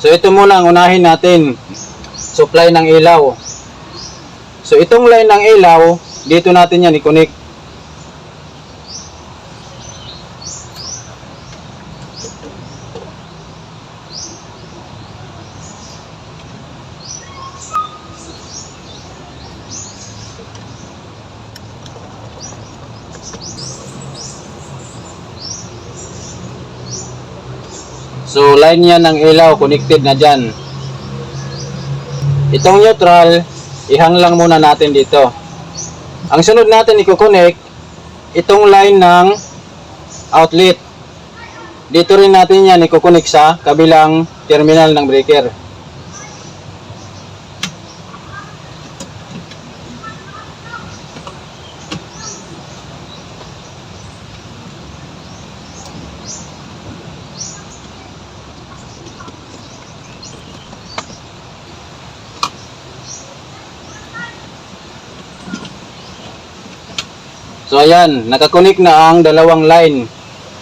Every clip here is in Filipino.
So ito muna ang unahin natin, supply ng ilaw. So itong line ng ilaw, dito natin yan i-connect. So line yan ng ilaw, connected na dyan. Itong neutral, ihang lang muna natin dito. Ang sunod natin i-connect, itong line ng outlet. Dito rin natin yan i-connect sa kabilang terminal ng breaker. So ayan, nakakonik na ang dalawang line.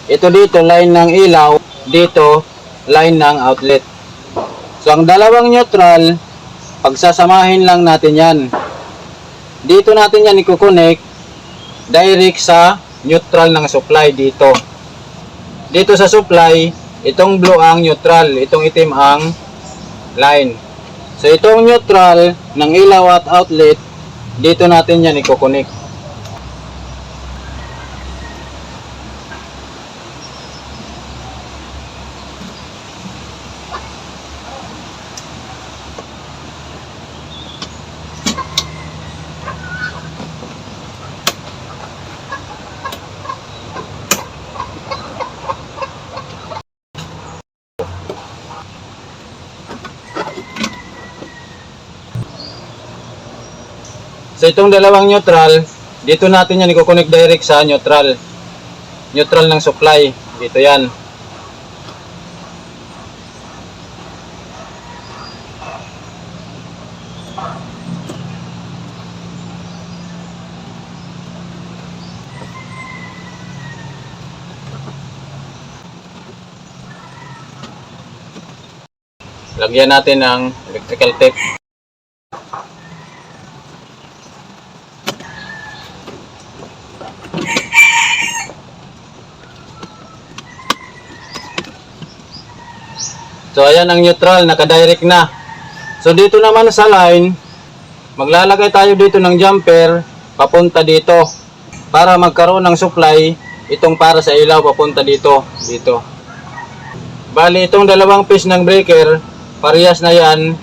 Ito dito line ng ilaw, dito line ng outlet. So ang dalawang neutral, pagsasamahin lang natin yan. Dito natin yan i-connect direct sa neutral ng supply dito. Dito sa supply, itong blue ang neutral, itong itim ang line. So itong neutral ng ilaw at outlet, dito natin yan i-connect. So itong dalawang neutral, dito natin yan i-connect direct sa neutral. Neutral ng supply. Dito yan. Lagyan natin ng electrical tape. So ayan ang neutral, naka-direct na. So dito naman sa line, maglalagay tayo dito ng jumper papunta dito para magkaroon ng supply itong para sa ilaw papunta dito. Bali itong dalawang piece ng breaker, parehas na yan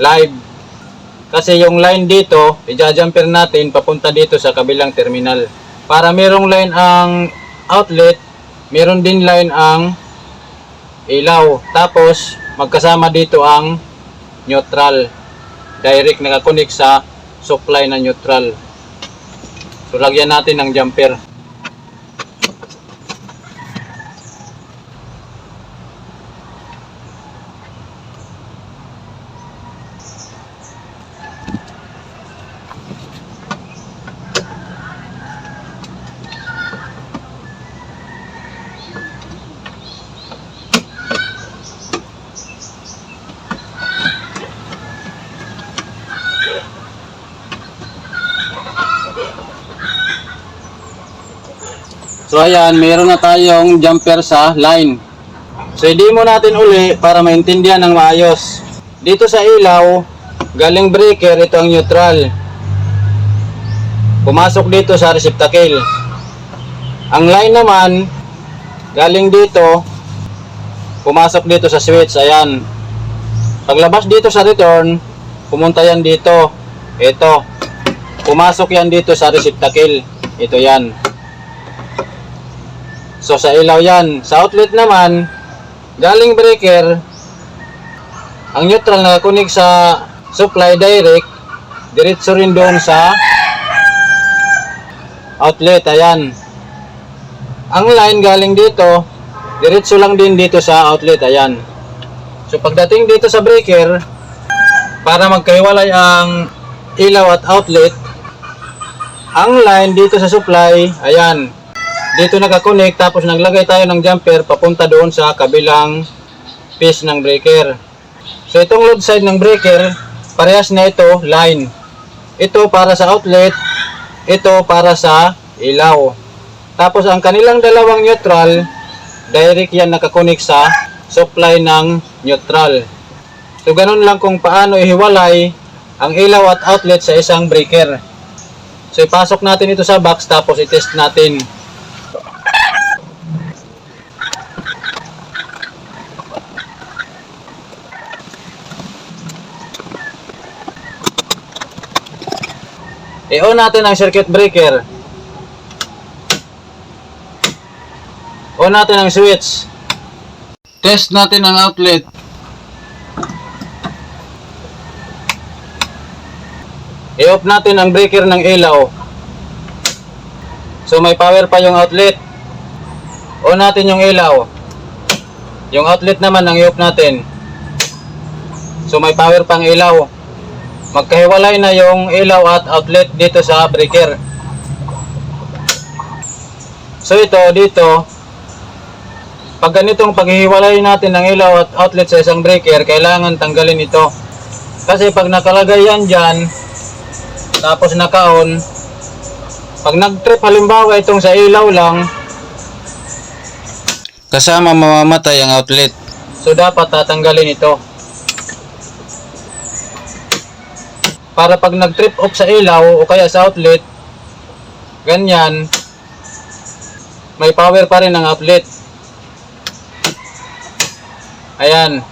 live. Kasi yung line dito, i-jumper natin papunta dito sa kabilang terminal. Para merong line ang outlet, meron din line ang ilaw. Tapos magkasama dito ang neutral. Direct nakakonik sa supply na neutral. So lagyan natin ng jumper. So ayan, mayroon na tayong jumper sa line. So i-demo natin uli para maintindihan ng maayos. Dito sa ilaw, galing breaker, ito ang neutral. Pumasok dito sa receptacle. Ang line naman, galing dito, pumasok dito sa switch, ayan. Paglabas dito sa return, pumunta yan dito. Ito. Pumasok yan dito sa receptacle. Ito yan. So sa ilaw yan. Sa outlet naman, galing breaker, ang neutral nakakunik sa supply direct, diretso rin doon sa outlet. Ayan. Ang line galing dito, diretso lang din dito sa outlet. Ayan. So pagdating dito sa breaker, para magkaiwalay ang ilaw at outlet, ang line dito sa supply, ayan, dito nakakonect, tapos naglagay tayo ng jumper papunta doon sa kabilang piece ng breaker. So itong load side ng breaker, parehas na ito line. Ito para sa outlet, ito para sa ilaw. Tapos ang kanilang dalawang neutral, direct yan nakakonek sa supply ng neutral. So ganun lang kung paano ihiwalay ang ilaw at outlet sa isang breaker. So ipasok natin ito sa box tapos i-test natin. I-on natin ang circuit breaker. On natin ang switch. Test natin ang outlet. I-off natin ang breaker ng ilaw. So may power pa yung outlet. On natin yung ilaw. Yung outlet naman ang i-off natin. So may power pang ilaw. Magkahiwalay na yung ilaw at outlet dito sa breaker. So ito dito, pag ganitong paghihiwalay natin ng ilaw at outlet sa isang breaker, kailangan tanggalin ito. Kasi pag nakalagay yan dyan, tapos naka-on, pag nag-trip halimbawa itong sa ilaw lang, kasama mamamatay ang outlet. So dapat tatanggalin ito. Para pag nag-trip off sa ilaw o kaya sa outlet, ganyan, may power pa rin ang outlet. Ayan.